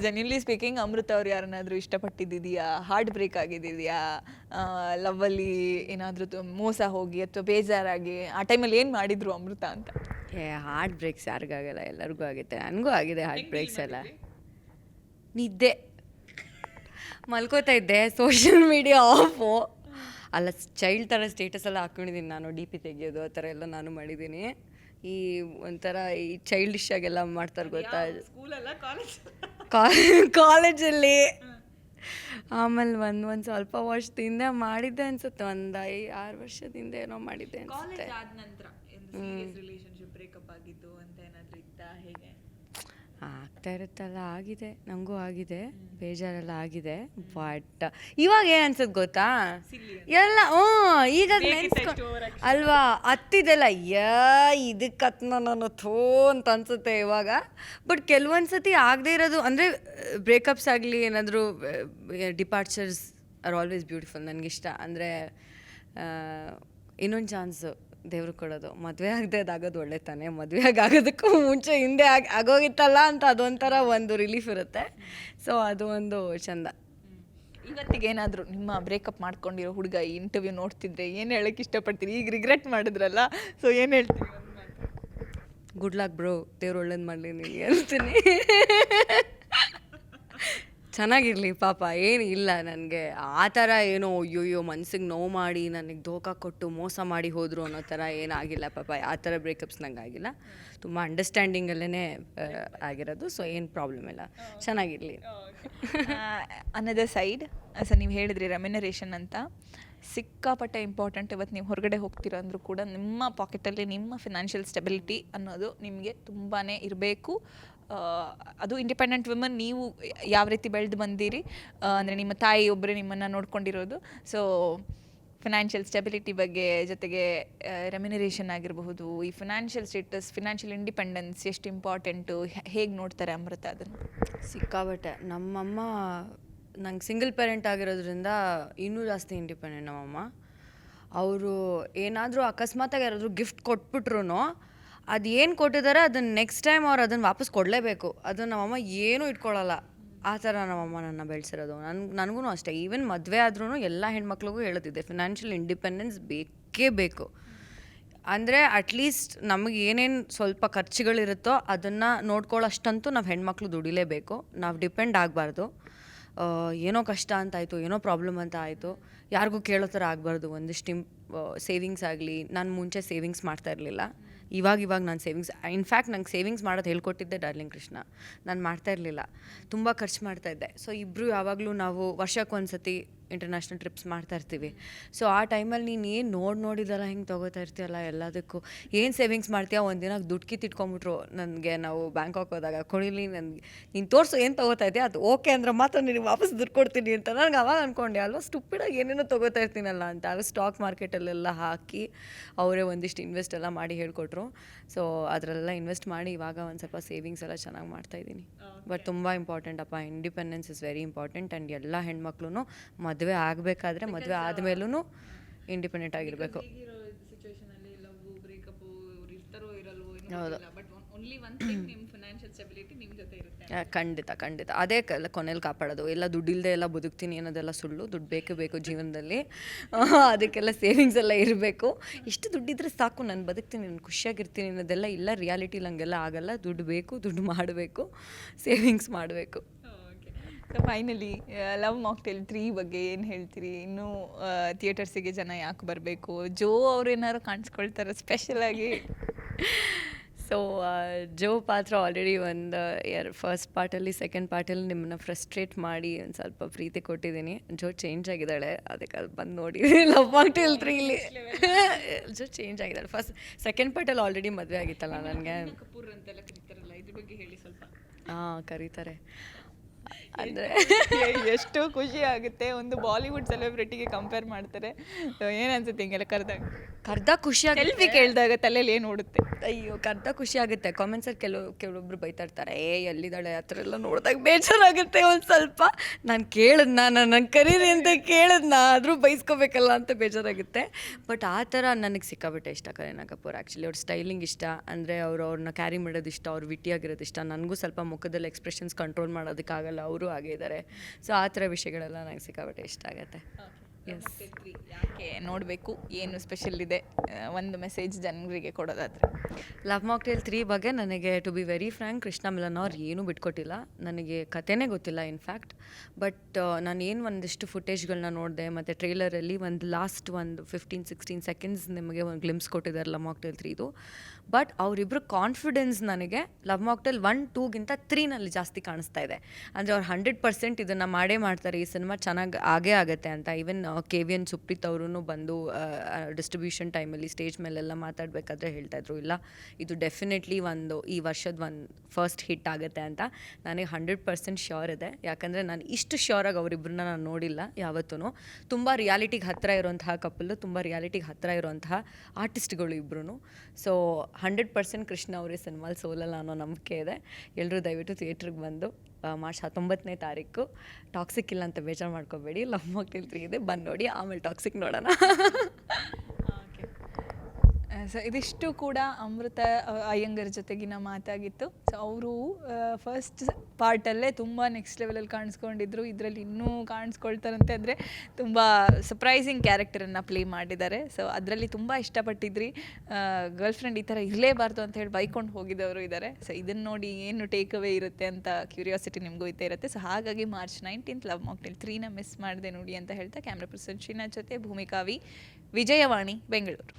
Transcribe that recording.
Genuinely speaking, ಅಮೃತ ಅವ್ರು ಯಾರನ್ನಾದ್ರೂ ಇಷ್ಟಪಟ್ಟಿದ್ದಿದೆಯಾ, heart break ಆಗಿದೆಯಾ, ಲವ್ವಲ್ಲಿ ಏನಾದರೂ ಮೋಸ ಹೋಗಿ ಅಥವಾ ಬೇಜಾರಾಗಿ ಆ ಟೈಮಲ್ಲಿ ಏನು ಮಾಡಿದ್ರು ಅಮೃತ ಅಂತ? ಹಾರ್ಟ್ ಬ್ರೇಕ್ಸ್ ಯಾರಿಗಾಗಲ್ಲ, ಎಲ್ಲರಿಗೂ ಆಗುತ್ತೆ. ನನಗೂ ಆಗಿದೆ ಹಾರ್ಟ್ ಬ್ರೇಕ್ಸ್ ಎಲ್ಲ. ನಿದ್ದೆ ಮಲ್ಕೋತಾ ಇದ್ದೆ, ಸೋಷಿಯಲ್ ಮೀಡಿಯಾ ಆಫು. ಅಲ್ಲ, ಚೈಲ್ಡ್ ಥರ ಸ್ಟೇಟಸ್ ಎಲ್ಲ ಹಾಕ್ಕೊಂಡಿದ್ದೀನಿ ನಾನು, ಡಿ ಪಿ ತೆಗಿಯೋದು ಆ ಥರ ಎಲ್ಲ ನಾನು ಮಾಡಿದ್ದೀನಿ. ಈ ಒಂಥರ ಈ ಚೈಲ್ಡಿಶ್ ಆಗೆಲ್ಲ ಮಾಡ್ತಾರೆ ಗೊತ್ತಾ, ಕಾಲೇಜಲ್ಲಿ. ಆಮೇಲೆ ಒಂದು ಸ್ವಲ್ಪ ವರ್ಷದಿಂದ ಮಾಡಿದ್ದೆ ಅನ್ಸುತ್ತೆ, ಒಂದು 6 ವರ್ಷದಿಂದ ಏನೋ ಮಾಡಿದ್ದೆ ಅನ್ಸುತ್ತೆ. ಆಗ್ತಾ ಇರುತ್ತಲ್ಲ, ಆಗಿದೆ, ನನಗೂ ಆಗಿದೆ, ಬೇಜಾರೆಲ್ಲ ಆಗಿದೆ. ಬಟ್ ಇವಾಗ ಏನು ಅನ್ಸುತ್ತೆ ಗೊತ್ತಾ, ಎಲ್ಲ ಈಗ ಅಲ್ವಾ ಹತ್ತಿದೆಲ್ಲ, ಇದಕ್ಕೆ ಹತ್ನ ನಾನು ಥೋ ಅಂತ ಅನ್ಸುತ್ತೆ ಇವಾಗ. ಬಟ್ ಕೆಲವೊಂದು ಸತಿ ಆಗದೆ ಇರೋದು ಅಂದರೆ ಬ್ರೇಕಪ್ಸ್ ಆಗಲಿ, ಏನಾದರೂ ಡಿಪಾರ್ಚರ್ಸ್ ಆರ್ ಆಲ್ವೇಸ್ ಬ್ಯೂಟಿಫುಲ್. ನನಗಿಷ್ಟ. ಅಂದರೆ ಇನ್ನೊಂದು ಚಾನ್ಸು ದೇವ್ರು ಕೊಡೋದು. ಮದುವೆ ಆಗದೆ ಅದಾಗೋದು ಒಳ್ಳೆ ತಾನೆ, ಮದುವೆ ಆಗೋದಕ್ಕೂ ಮುಂಚೆ ಹಿಂದೆ ಆಗೋಗಿತ್ತಲ್ಲ ಅಂತ ಅದೊಂಥರ ಒಂದು ರಿಲೀಫ್ ಇರುತ್ತೆ. ಸೊ ಅದು ಒಂದು ಚಂದ. ಇವತ್ತಿಗೆ ಏನಾದರೂ ನಿಮ್ಮ ಬ್ರೇಕಪ್ ಮಾಡ್ಕೊಂಡಿರೋ ಹುಡುಗ ಈ ಇಂಟರ್ವ್ಯೂ ನೋಡ್ತಿದ್ರೆ ಏನು ಹೇಳಕ್ಕೆ ಇಷ್ಟಪಡ್ತೀರಿ? ಈಗ ರಿಗ್ರೆಟ್ ಮಾಡಿದ್ರಲ್ಲ, ಸೊ ಏನು ಹೇಳ್ತೀರಿ? ಗುಡ್ ಲಕ್ ಬ್ರೋ, ದೇವ್ರು ಒಳ್ಳೇದು ಮಾಡಲಿ ನಿನಗೆ ಹೇಳ್ತೀನಿ. ಚೆನ್ನಾಗಿರಲಿ ಪಾಪ, ಏನು ಇಲ್ಲ ನನಗೆ ಆ ಥರ ಏನೋ ಅಯ್ಯೋಯ್ಯೋ ಮನ್ಸಿಗೆ ನೋವು ಮಾಡಿ ನನಗೆ ಧೋಕಾ ಕೊಟ್ಟು ಮೋಸ ಮಾಡಿ ಹೋದರು ಅನ್ನೋ ಥರ ಏನಾಗಿಲ್ಲ ಪಾಪ. ಆ ಥರ ಬ್ರೇಕಪ್ಸ್ ನಂಗೆ ಆಗಿಲ್ಲ. ತುಂಬ ಅಂಡರ್ಸ್ಟ್ಯಾಂಡಿಂಗಲ್ಲೇ ಆಗಿರೋದು. ಸೊ ಏನು ಪ್ರಾಬ್ಲಮ್ ಇಲ್ಲ, ಚೆನ್ನಾಗಿರಲಿ. ಅನ್ನದ ಸೈಡ್ ಸರ್, ನೀವು ಹೇಳಿದ್ರಿ ರೆಮ್ಯುನರೇಷನ್ ಅಂತ, ಸಿಕ್ಕಾಪಟ್ಟೆ ಇಂಪಾರ್ಟೆಂಟ್. ಇವತ್ತು ನೀವು ಹೊರಗಡೆ ಹೋಗ್ತೀರ ಅಂದರೂ ಕೂಡ ನಿಮ್ಮ ಪಾಕೆಟಲ್ಲಿ ನಿಮ್ಮ ಫಿನಾನ್ಷಿಯಲ್ ಸ್ಟೆಬಿಲಿಟಿ ಅನ್ನೋದು ನಿಮಗೆ ತುಂಬಾ ಇರಬೇಕು. ಅದು ಇಂಡಿಪೆಂಡೆಂಟ್ ವುಮನ್ ನೀವು ಯಾವ ರೀತಿ ಬೆಳೆದು ಬಂದಿರಿ ಅಂದರೆ ನಿಮ್ಮ ತಾಯಿ ಒಬ್ಬರೇ ನಿಮ್ಮನ್ನು ನೋಡ್ಕೊಂಡಿರೋದು. ಸೊ ಫಿನಾನ್ಷಿಯಲ್ ಸ್ಟೆಬಿಲಿಟಿ ಬಗ್ಗೆ, ಜೊತೆಗೆ ರೆಮ್ಯುನರೇಷನ್ ಆಗಿರಬಹುದು, ಈ ಫಿನಾನ್ಷಿಯಲ್ ಸ್ಟೇಟಸ್, ಫಿನಾನ್ಷಿಯಲ್ ಇಂಡಿಪೆಂಡೆನ್ಸ್ ಎಷ್ಟು ಇಂಪಾರ್ಟೆಂಟು, ಹೇಗೆ ನೋಡ್ತಾರೆ ಅಮೃತ ಅದನ್ನು? ಸಿಕ್ಕಾಬಟ್ಟೆ. ನಮ್ಮಮ್ಮ ನಂಗೆ ಸಿಂಗಲ್ ಪೇರೆಂಟ್ ಆಗಿರೋದ್ರಿಂದ ಇನ್ನೂ ಜಾಸ್ತಿ ಇಂಡಿಪೆಂಡೆಂಟ್ ನಮ್ಮಮ್ಮ. ಅವರು ಏನಾದರೂ ಅಕಸ್ಮಾತಾಗಿ ಯಾರಾದರೂ ಗಿಫ್ಟ್ ಕೊಟ್ಬಿಟ್ರು, ಅದು ಏನು ಕೊಟ್ಟಿದ್ದಾರೆ ಅದನ್ನು ನೆಕ್ಸ್ಟ್ ಟೈಮ್ ಅವ್ರು ಅದನ್ನು ವಾಪಸ್ ಕೊಡಲೇಬೇಕು. ಅದು ನಮ್ಮಮ್ಮ ಏನೂ ಇಟ್ಕೊಳ್ಳಲ್ಲ. ಆ ಥರ ನಮ್ಮಮ್ಮ ನನ್ನ ಬೆಳೆಸಿರೋದು. ನನಗೂ ಅಷ್ಟೇ. ಈವನ್ ಮದುವೆ ಆದ್ರೂ ಎಲ್ಲ ಹೆಣ್ಮಕ್ಳಿಗೂ ಹೇಳುತ್ತಿದ್ದೆ, ಫಿನಾನ್ಷಿಯಲ್ ಇಂಡಿಪೆಂಡೆನ್ಸ್ ಬೇಕೇ ಬೇಕು. ಅಂದರೆ ಅಟ್ಲೀಸ್ಟ್ ನಮಗೆ ಏನೇನು ಸ್ವಲ್ಪ ಖರ್ಚುಗಳಿರುತ್ತೋ ಅದನ್ನು ನೋಡ್ಕೊಳ್ಳೋಷ್ಟಂತೂ ನಾವು ಹೆಣ್ಮಕ್ಳು ದುಡಿಲೇಬೇಕು. ನಾವು ಡಿಪೆಂಡ್ ಆಗಬಾರ್ದು. ಏನೋ ಕಷ್ಟ ಅಂತಾಯಿತು, ಏನೋ ಪ್ರಾಬ್ಲಮ್ ಅಂತ ಆಯಿತು, ಯಾರಿಗೂ ಕೇಳೋ ಥರ ಆಗಬಾರ್ದು. ಒಂದಿಷ್ಟು ಸೇವಿಂಗ್ಸ್ ಆಗಲಿ. ನಾನು ಮುಂಚೆ ಸೇವಿಂಗ್ಸ್ ಮಾಡ್ತಾ ಇರಲಿಲ್ಲ. ಇವಾಗ ನಾನು ಸೇವಿಂಗ್ಸ್, ಇನ್ಫ್ಯಾಕ್ಟ್ ನಂಗೆ ಸೇವಿಂಗ್ಸ್ ಮಾಡೋದು ಹೇಳ್ಕೊಟ್ಟಿದ್ದೆ ಡಾರ್ಲಿಂಗ್ ಕೃಷ್ಣ. ನಾನು ಮಾಡ್ತಾ ಇರಲಿಲ್ಲ, ತುಂಬ ಖರ್ಚು ಮಾಡ್ತಾಯಿದ್ದೆ. ಸೊ ಇಬ್ಬರು ಯಾವಾಗಲೂ ನಾವು ವರ್ಷಕ್ಕೊಂದ್ಸತಿ ಇಂಟರ್ನ್ಯಾಷನಲ್ ಟ್ರಿಪ್ಸ್ ಮಾಡ್ತಾ ಇರ್ತೀವಿ. ಸೊ ಆ ಟೈಮಲ್ಲಿ ನೀನು ಏನು ನೋಡಿದಲ್ಲ ಹಿಂಗೆ ತೊಗೋತಾ ಇರ್ತೀಯಲ್ಲ ಎಲ್ಲದಕ್ಕೂ, ಏನು ಸೇವಿಂಗ್ಸ್ ಮಾಡ್ತೀಯ, ಒಂದಿನ ದುಡ್ಡು ಕಿತ್ತಿಟ್ಕೊಂಬಿಟ್ರು ನನಗೆ. ನಾವು ಬ್ಯಾಂಕಾಕ್ ಹೋದಾಗ ಕೊಡಿಲಿ ನನಗೆ, ನೀನು ತೋರಿಸು ಏನು ತೊಗೋತಾ ಇದೆಯಾ, ಅದು ಓಕೆ ಅಂದ್ರೆ ಮಾತ್ರ ನಿನಗೆ ವಾಪಸ್ ದುಡ್ಡು ಕೊಡ್ತೀನಿ ಅಂತ. ನನಗೆ ಅವಾಗ ಅಂದ್ಕೊಂಡೆ ಅಲ್ವಾ ಸ್ಟುಪಿಡಾಗಿ ಏನೇನೋ ತೊಗೋತಾ ಇರ್ತೀನಲ್ಲ ಅಂತ. ಆಗ ಸ್ಟಾಕ್ ಮಾರ್ಕೆಟಲ್ಲೆಲ್ಲ ಹಾಕಿ ಅವರೇ ಒಂದಿಷ್ಟು ಇನ್ವೆಸ್ಟ್ ಎಲ್ಲ ಮಾಡಿ ಹೇಳ್ಕೊಟ್ರು. ಸೊ ಅದರಲ್ಲೆಲ್ಲ ಇನ್ವೆಸ್ಟ್ ಮಾಡಿ ಇವಾಗ ಒಂದು ಸ್ವಲ್ಪ ಸೇವಿಂಗ್ಸ್ ಎಲ್ಲ ಚೆನ್ನಾಗಿ ಮಾಡ್ತಾಯಿದ್ದೀನಿ. ಬಟ್ ತುಂಬ ಇಂಪಾರ್ಟೆಂಟ್ ಅಪ್ಪ, independence is very important. And ಎಲ್ಲ ಹೆಣ್ಮಕ್ಳು ಮದುವೆ ಆಗಬೇಕಾದ್ರೆ, ಮದುವೆ ಆದಮೇಲೂ ಇಂಡಿಪೆಂಡೆಂಟ್ ಆಗಿರಬೇಕು. ಹೌದು, ಖಂಡಿತ ಅದೇ ಕೊನೆಯಲ್ಲಿ ಕಾಪಾಡೋದು. ಎಲ್ಲ ದುಡ್ಡಿಲ್ಲದೆ ಎಲ್ಲ ಬದುಕ್ತೀನಿ ಅನ್ನೋದೆಲ್ಲ ಸುಳ್ಳು. ದುಡ್ಡು ಬೇಕೇ ಬೇಕು ಜೀವನದಲ್ಲಿ. ಅದಕ್ಕೆಲ್ಲ ಸೇವಿಂಗ್ಸ್ ಎಲ್ಲ ಇರಬೇಕು. ಇಷ್ಟು ದುಡ್ಡಿದ್ರೆ ಸಾಕು, ನಾನು ಬದುಕ್ತೀನಿ, ನಾನು ಖುಷಿಯಾಗಿರ್ತೀನಿ ಅನ್ನೋದೆಲ್ಲ ಇಲ್ಲ. ರಿಯಾಲಿಟಿಲಿ ಹಂಗೆಲ್ಲ ಆಗಲ್ಲ. ದುಡ್ಡು ಬೇಕು, ದುಡ್ಡು ಮಾಡಬೇಕು, ಸೇವಿಂಗ್ಸ್ ಮಾಡಬೇಕು. ಸೊ ಫೈನಲಿ ಲವ್ ಮಾಕ್ಟೇಲ್ 3 ಬಗ್ಗೆ ಏನು ಹೇಳ್ತೀರಿ? ಇನ್ನೂ ಥಿಯೇಟರ್ಸಿಗೆ ಜನ ಯಾಕೆ ಬರಬೇಕು? ಜೋ ಅವ್ರು ಏನಾದ್ರು ಕಾಣಿಸ್ಕೊಳ್ತಾರೆ ಸ್ಪೆಷಲಾಗಿ? ಸೊ ಜೋ ಪಾತ್ರ ಆಲ್ರೆಡಿ ಒಂದು ಫಸ್ಟ್ ಪಾರ್ಟಲ್ಲಿ, ಸೆಕೆಂಡ್ ಪಾರ್ಟಲ್ಲಿ ನಿಮ್ಮನ್ನ ಫ್ರಸ್ಟ್ರೇಟ್ ಮಾಡಿ ಒಂದು ಸ್ವಲ್ಪ ಪ್ರೀತಿ ಕೊಟ್ಟಿದ್ದೀನಿ. ಜೋ ಚೇಂಜ್ ಆಗಿದ್ದಾಳೆ, ಅದಕ್ಕೆ ಅದು ಬಂದು ನೋಡಿ ಲವ್ ಮಾಕ್ಟೇಲ್ 3ಲಿ ಜೋ ಚೇಂಜ್ ಆಗಿದ್ದಾಳೆ. ಸೆಕೆಂಡ್ ಪಾರ್ಟಲ್ಲಿ ಆಲ್ರೆಡಿ ಮದುವೆ ಆಗಿತ್ತಲ್ಲ ನನಗೆ. ಹಾಂ, ಕರೀತಾರೆ. ಅಂದರೆ ಎಷ್ಟು ಖುಷಿ ಆಗುತ್ತೆ, ಒಂದು ಬಾಲಿವುಡ್ ಸೆಲೆಬ್ರಿಟಿಗೆ ಕಂಪೇರ್ ಮಾಡ್ತಾರೆ. So, ಏನ್ ಅನ್ಸುತ್ತೆ ಹಿಂಗೆಲ್ಲ ಕರೆದಾಗ, ಖುಷಿ ಸೆಲ್ಫಿ ಕೇಳಿದಾಗ ತಲೆಯಲ್ಲಿ ಏನು ಓಡುತ್ತೆ? ಅಯ್ಯೋ ಖುಷಿ ಆಗುತ್ತೆ. ಕಾಮೆಂಟ್ಸಲ್ಲಿ ಕೆಲವೊಬ್ರು ಬೈತಾ ಇರ್ತಾರೆ, ಎಲ್ಲಿದ್ದಾಳೆ ಆ ಥರ ಎಲ್ಲ ನೋಡಿದಾಗ ಬೇಜಾರಾಗುತ್ತೆ ಒಂದು ಸ್ವಲ್ಪ. ನಾನು ಕೇಳಿದ್ನಾ, ನನ್ನ ಕರೀರಿ ಅಂತ ಕೇಳಿದ್ನಾ, ಆದರೂ ಬೈಸ್ಕೋಬೇಕಲ್ಲ ಅಂತ ಬೇಜಾರಾಗುತ್ತೆ. ಬಟ್ ಆ ಥರ ನನಗೆ ಸಿಕ್ಕಾಬಿಟ್ಟೆ ಇಷ್ಟ ಕರೀನಾ ಕಪೂರ್. ಆ್ಯಕ್ಚುಲಿ ಅವ್ರ ಸ್ಟೈಲಿಂಗ್ ಇಷ್ಟ, ಅಂದರೆ ಅವ್ರನ್ನ ಕ್ಯಾರಿ ಮಾಡೋದು ಇಷ್ಟ, ಅವ್ರು ವಿಟಿಯಾಗಿರೋದು ಇಷ್ಟ. ನನಗೂ ಸ್ವಲ್ಪ ಮುಖದಲ್ಲಿ ಎಕ್ಸ್ಪ್ರೆಷನ್ಸ್ ಕಂಟ್ರೋಲ್ ಮಾಡೋದಕ್ಕಾಗಲ್ಲ, ಅವರು ಹಾಗೆ ಇದ್ದಾರೆ. ಸೊ ಆ ಥರ ವಿಷಯಗಳೆಲ್ಲ ನಂಗೆ ಸಿಕ್ಕಾಬಿಟ್ಟೆ ಇಷ್ಟ ಆಗುತ್ತೆ. ಎಸ್. ಯಾಕೆ ನೋಡಬೇಕು, ಏನು ಸ್ಪೆಷಲ್ ಇದೆ, ಒಂದು ಮೆಸೇಜ್ ಜನರಿಗೆ ಕೊಡೋದಾದ್ರೆ? ಲವ್ ಮಾಕ್ಟೇಲ್ 3 ಬಗ್ಗೆ ನನಗೆ to be very frank, Krishna Milan ಅವ್ರು ಏನೂ ಬಿಟ್ಕೊಟ್ಟಿಲ್ಲ. ನನಗೆ ಕಥೆನೇ ಗೊತ್ತಿಲ್ಲ ಇನ್ಫ್ಯಾಕ್ಟ್. ಬಟ್ ನಾನು ಏನು ಒಂದಿಷ್ಟು ಫುಟೇಜ್ಗಳನ್ನ ನೋಡಿದೆ, ಮತ್ತು ಟ್ರೇಲರಲ್ಲಿ ಒಂದು ಲಾಸ್ಟ್ ಒಂದು 15-16 ಸೆಕೆಂಡ್ಸ್ ನಿಮಗೆ ಒಂದು ಗ್ಲಿಮ್ಸ್ ಕೊಟ್ಟಿದ್ದಾರೆ ಲವ್ ಮಾಕ್ಟೇಲ್ 3ದು. ಬಟ್ ಅವರಿಬ್ಬರು ಕಾನ್ಫಿಡೆನ್ಸ್ ನನಗೆ ಲವ್ ಮಾಕ್ಟೇಲ್ 1-2ಗಿಂತ 3ನಲ್ಲಿ ಜಾಸ್ತಿ ಕಾಣಿಸ್ತಾ ಇದೆ. ಅಂದರೆ ಅವ್ರು 100% ಇದನ್ನು ಮಾಡೇ ಮಾಡ್ತಾರೆ, ಈ ಸಿನಿಮಾ ಚೆನ್ನಾಗಿ ಆಗೇ ಆಗುತ್ತೆ ಅಂತ. ಈವನ್ KVN ಸುಪ್ರೀತ್ ಅವರು ಬಂದು ಡಿಸ್ಟ್ರಿಬ್ಯೂಷನ್ ಟೈಮಲ್ಲಿ ಸ್ಟೇಜ್ ಮೇಲೆಲ್ಲ ಮಾತಾಡಬೇಕಾದ್ರೆ ಹೇಳ್ತಾಯಿದ್ರು, ಇಲ್ಲ ಇದು ಡೆಫಿನೆಟ್ಲಿ ಈ ವರ್ಷದ ಫಸ್ಟ್ ಹಿಟ್ ಆಗುತ್ತೆ ಅಂತ. ನನಗೆ 100% ಶ್ಯೂರ್ ಇದೆ. ಯಾಕಂದರೆ ನಾನು ಇಷ್ಟು ಶ್ಯೂರಾಗಿ ಅವರಿಬ್ಬರನ್ನ ನಾನು ನೋಡಿಲ್ಲ ಯಾವತ್ತೂ. ತುಂಬ ರಿಯಾಲಿಟಿಗೆ ಹತ್ತಿರ ಇರೋಂತಹ ಕಪಲ್ಲು, ತುಂಬ ರಿಯಾಲಿಟಿಗೆ ಹತ್ತಿರ ಇರೋಂತಹ ಆರ್ಟಿಸ್ಟ್ಗಳು ಇಬ್ಬರೂ. ಸೊ 100% ಕೃಷ್ಣ ಅವರೇ ಸಿನಿಮಾಲ್ ಸೋಲಲ್ಲ ಅನ್ನೋ ನಂಬಿಕೆ ಇದೆ. ಎಲ್ಲರೂ ದಯವಿಟ್ಟು ಥಿಯೇಟ್ರಿಗೆ ಬಂದು ಮಾರ್ಚ್ 19ನೇ ತಾರೀಕು ಟಾಕ್ಸಿಕ್ ಇಲ್ಲ ಅಂತ ಬೇಜಾರು ಮಾಡ್ಕೋಬೇಡಿ, ಲವ್ ಮಾಕ್ಟೇಲ್ 3 ಇದೆ, ಬಂದು ನೋಡಿ, ಆಮೇಲೆ ಟಾಕ್ಸಿಕ್ ನೋಡೋಣ. ಸೊ ಇದಿಷ್ಟು ಕೂಡ ಅಮೃತ ಅಯ್ಯಂಗರ್ ಜೊತೆಗಿನ ಮಾತಾಗಿತ್ತು. ಸೊ ಅವರು ಫಸ್ಟ್ ಪಾರ್ಟಲ್ಲೇ ತುಂಬ ನೆಕ್ಸ್ಟ್ ಲೆವೆಲಲ್ಲಿ ಕಾಣಿಸ್ಕೊಂಡಿದ್ರು, ಇದರಲ್ಲಿ ಇನ್ನೂ ಕಾಣಿಸ್ಕೊಳ್ತಾರಂತೆ. ಅಂದರೆ ತುಂಬ ಸರ್ಪ್ರೈಸಿಂಗ್ ಕ್ಯಾರೆಕ್ಟರನ್ನು ಪ್ಲೇ ಮಾಡಿದ್ದಾರೆ. ಸೊ ಅದರಲ್ಲಿ ತುಂಬ ಇಷ್ಟಪಟ್ಟಿದ್ರಿ. ಗರ್ಲ್ ಫ್ರೆಂಡ್ ಈ ಥರ ಇರಲೇಬಾರ್ದು ಅಂತ ಹೇಳಿ ಬೈಕೊಂಡು ಹೋಗಿದ್ದವರು ಇದ್ದಾರೆ. ಸೊ ಇದನ್ನು ನೋಡಿ ಏನು ಟೇಕ್ ಅವೇ ಇರುತ್ತೆ ಅಂತ ಕ್ಯೂರಿಯಾಸಿಟಿ ನಿಮಗೂ ಇದ್ದೇ ಇರುತ್ತೆ. ಸೊ ಹಾಗಾಗಿ ಮಾರ್ಚ್ 19th ಲವ್ ಮಾಕ್ಟೇಲ್ 3ನ ಮಿಸ್ ಮಾಡದೆ ನೋಡಿ ಅಂತ ಹೇಳ್ತಾ, ಕ್ಯಾಮ್ರಾ ಪರ್ಸನ್ ಶ್ರೀನಾಥ್ ಜೊತೆ ಭೂಮಿಕಾ ವಿ, ವಿಜಯವಾಣಿ, ಬೆಂಗಳೂರು.